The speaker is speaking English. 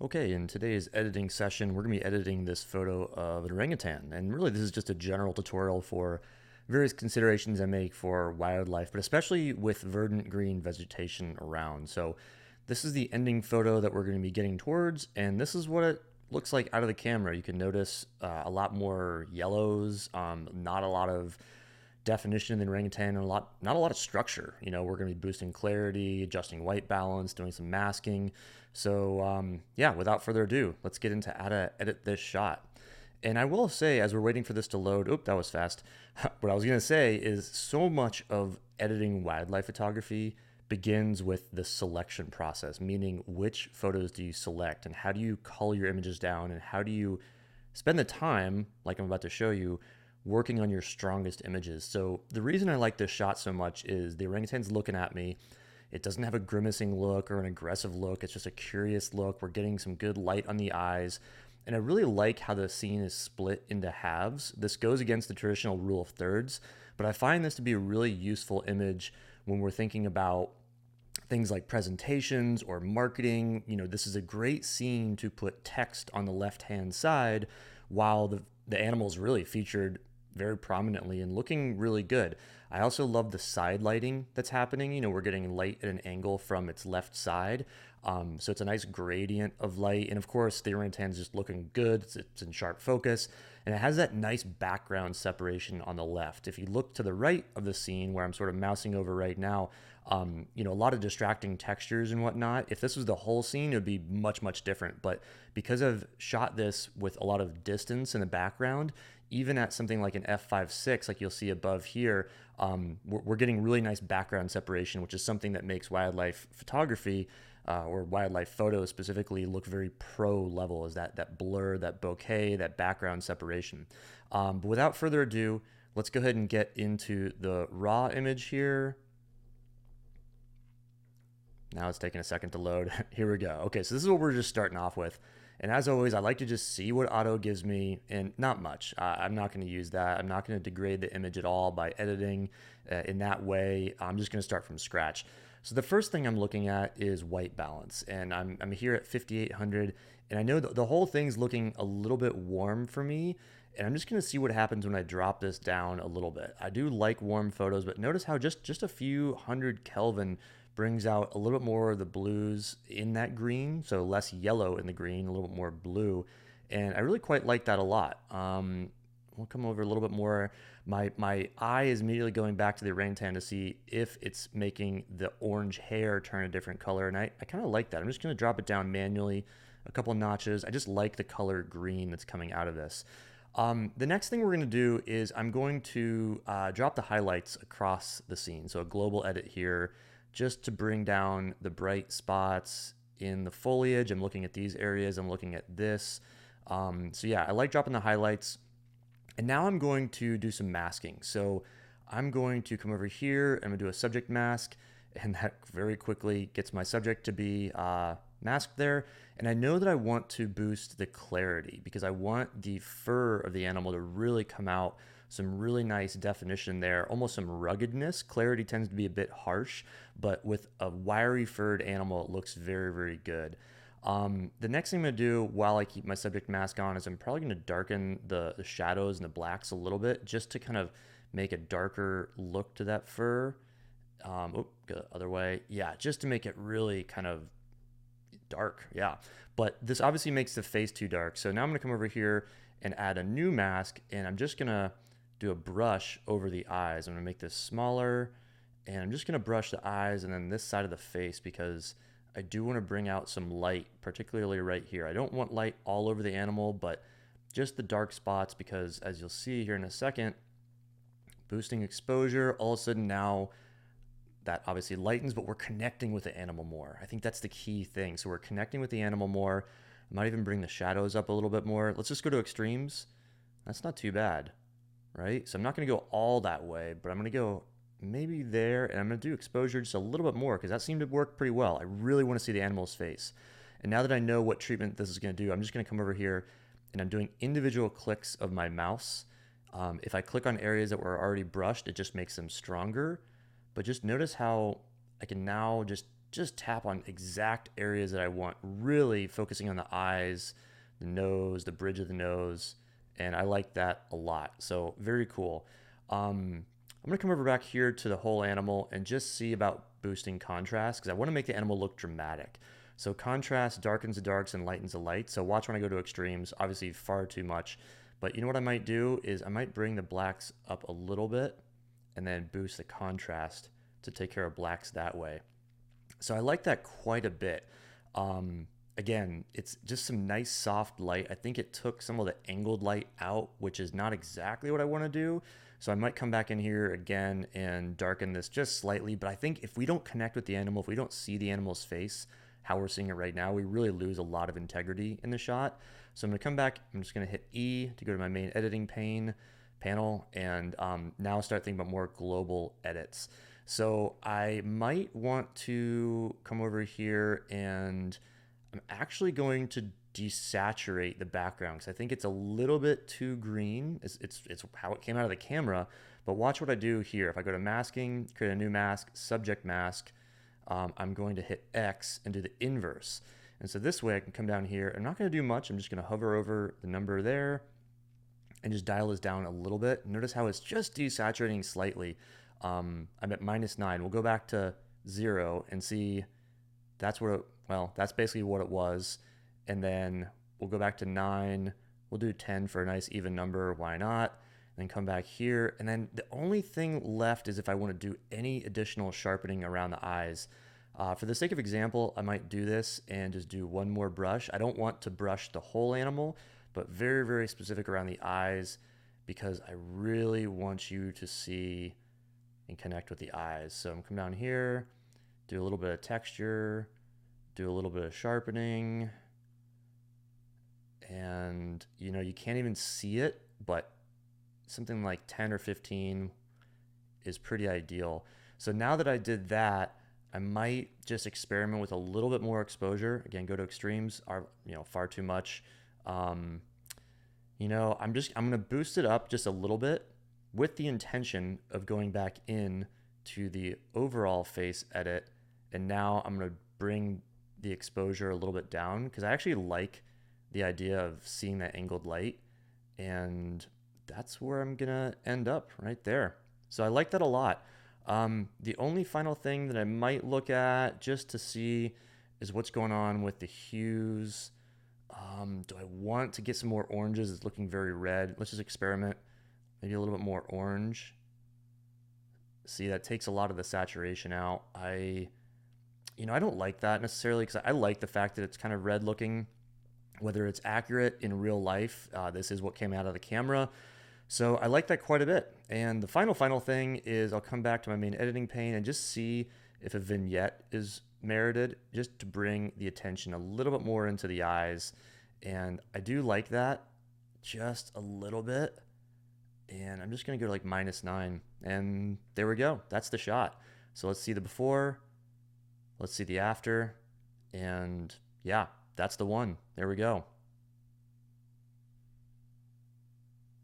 Okay, in today's editing session, we're going to be editing this photo of an orangutan. And really, this is just a general tutorial for various considerations I make for wildlife, but especially with verdant green vegetation around. So this is the ending photo that we're going to be getting towards, and this is what it looks like out of the camera. You can notice a lot more yellows, not a lot of definition in the orangutan, and not a lot of structure. We're going to be boosting clarity, adjusting white balance, doing some masking. So yeah, without further ado, let's get into how to edit this shot. And I will say, as we're waiting for this to load, that was fast. What I was going to say is so much of editing wildlife photography begins with the selection process, meaning which photos do you select and how do you cull your images down and how do you spend the time, like I'm about to show you, working on your strongest images. So the reason I like this shot so much is the orangutan's looking at me. It doesn't have a grimacing look or an aggressive look. It's just a curious look. We're getting some good light on the eyes. And I really like how the scene is split into halves. This goes against the traditional rule of thirds, but I find this to be a really useful image when we're thinking about things like presentations or marketing. This is a great scene to put text on the left-hand side while the animal's really featured very prominently and looking really good. I also love the side lighting that's happening. We're getting light at an angle from its left side. So it's a nice gradient of light. And of course, the orangutan's just looking good. It's in sharp focus. And it has that nice background separation on the left. If you look to the right of the scene where I'm sort of mousing over right now, a lot of distracting textures and whatnot. If this was the whole scene, it would be much, much different. But because I've shot this with a lot of distance in the background, even at something like an f5.6, like you'll see above here, we're getting really nice background separation, which is something that makes wildlife photography or wildlife photos specifically look very pro level, is that blur, that bokeh, that background separation. But without further ado, let's go ahead and get into the raw image here. Now it's taking a second to load. Here we go. Okay, so this is what we're just starting off with. And as always, I like to just see what auto gives me, and not much. I'm not going to use that. I'm not going to degrade the image at all by editing in that way. I'm just going to start from scratch. So the first thing I'm looking at is white balance, and I'm here at 5800, and I know the whole thing's looking a little bit warm for me, and I'm just going to see what happens when I drop this down a little bit. I do like warm photos, but notice how just a few hundred Kelvin brings out a little bit more of the blues in that green, so less yellow in the green, a little bit more blue, and I really quite like that a lot. We'll come over a little bit more. My eye is immediately going back to the orangutan to see if it's making the orange hair turn a different color, and I kind of like that. I'm just going to drop it down manually a couple notches. I just like the color green that's coming out of this. The next thing we're going to do is I'm going to drop the highlights across the scene, so a global edit here, just to bring down the bright spots in the foliage. I'm looking at these areas, I'm looking at this. So yeah, I like dropping the highlights. And now I'm going to do some masking. So I'm going to come over here, I'm gonna do a subject mask, and that very quickly gets my subject to be masked there. And I know that I want to boost the clarity because I want the fur of the animal to really come out, some really nice definition there, almost some ruggedness. Clarity tends to be a bit harsh, but with a wiry furred animal, it looks very, very good. The next thing I'm gonna do while I keep my subject mask on is I'm probably gonna darken the shadows and the blacks a little bit just to kind of make a darker look to that fur. Go the other way. Yeah, just to make it really kind of dark. Yeah, but this obviously makes the face too dark. So now I'm gonna come over here and add a new mask, and I'm just gonna do a brush over the eyes. I'm gonna make this smaller, and I'm just gonna brush the eyes and then this side of the face because I do want to bring out some light, particularly right here. I don't want light all over the animal, but just the dark spots, because as you'll see here in a second, boosting exposure, all of a sudden now that obviously lightens, but we're connecting with the animal more. I think that's the key thing. So we're connecting with the animal more. I might even bring the shadows up a little bit more. Let's just go to extremes. That's not too bad, right? So I'm not going to go all that way, but I'm going to go maybe there, and I'm going to do exposure just a little bit more because that seemed to work pretty well. I really want to see the animal's face. And now that I know what treatment this is going to do, I'm just going to come over here and I'm doing individual clicks of my mouse. If I click on areas that were already brushed, it just makes them stronger. But just notice how I can now just just tap on exact areas that I want, really focusing on the eyes, the nose, the bridge of the nose, and I like that a lot. So very cool. I'm gonna come over back here to the whole animal and just see about boosting contrast because I want to make the animal look dramatic. So contrast darkens the darks and lightens the light. So watch when I go to extremes, obviously far too much. But you know what I might do is I might bring the blacks up a little bit and then boost the contrast to take care of blacks that way. So I like that quite a bit. Again, it's just some nice soft light. I think it took some of the angled light out, which is not exactly what I want to do. So I might come back in here again and darken this just slightly. But I think if we don't connect with the animal, if we don't see the animal's face, how we're seeing it right now, we really lose a lot of integrity in the shot. So I'm gonna come back, I'm just gonna hit E to go to my main editing panel, and now start thinking about more global edits. So I might want to come over here and I'm actually going to desaturate the background because I think it's a little bit too green. It's how it came out of the camera, but watch what I do here. If I go to masking, create a new mask, subject mask, I'm going to hit X and do the inverse. And so this way I can come down here. I'm not going to do much. I'm just going to hover over the number there and just dial this down a little bit. Notice how it's just desaturating slightly. I'm at -9. We'll go back to 0 and see that's where, well, that's basically what it was. And then we'll go back to 9. We'll do 10 for a nice even number. Why not? Then come back here. And then the only thing left is if I want to do any additional sharpening around the eyes. For the sake of example, I might do this and just do one more brush. I don't want to brush the whole animal, but very, very specific around the eyes because I really want you to see and connect with the eyes. So I'm gonna come down here, do a little bit of texture, do a little bit of sharpening, and you know, you can't even see it, but something like 10 or 15 is pretty ideal. So now that I did that, I might just experiment with a little bit more exposure. Again, go to extremes are, you know, far too much. You know, I'm gonna boost it up just a little bit with the intention of going back in to the overall face edit. And now I'm gonna bring the exposure a little bit down because I actually like the idea of seeing that angled light, and that's where I'm gonna end up right there. So I like that a lot. The only final thing that I might look at just to see is what's going on with the hues. Do I want to get some more oranges? It's looking very red. Let's just experiment. Maybe a little bit more orange. See, that takes a lot of the saturation out. I don't like that necessarily because I like the fact that it's kind of red looking, whether it's accurate in real life. This is what came out of the camera. So I like that quite a bit. And the final thing is I'll come back to my main editing pane and just see if a vignette is merited, just to bring the attention a little bit more into the eyes. And I do like that just a little bit. And I'm just gonna go to like -9. And there we go, that's the shot. So let's see the before, let's see the after, and yeah, that's the one. There we go.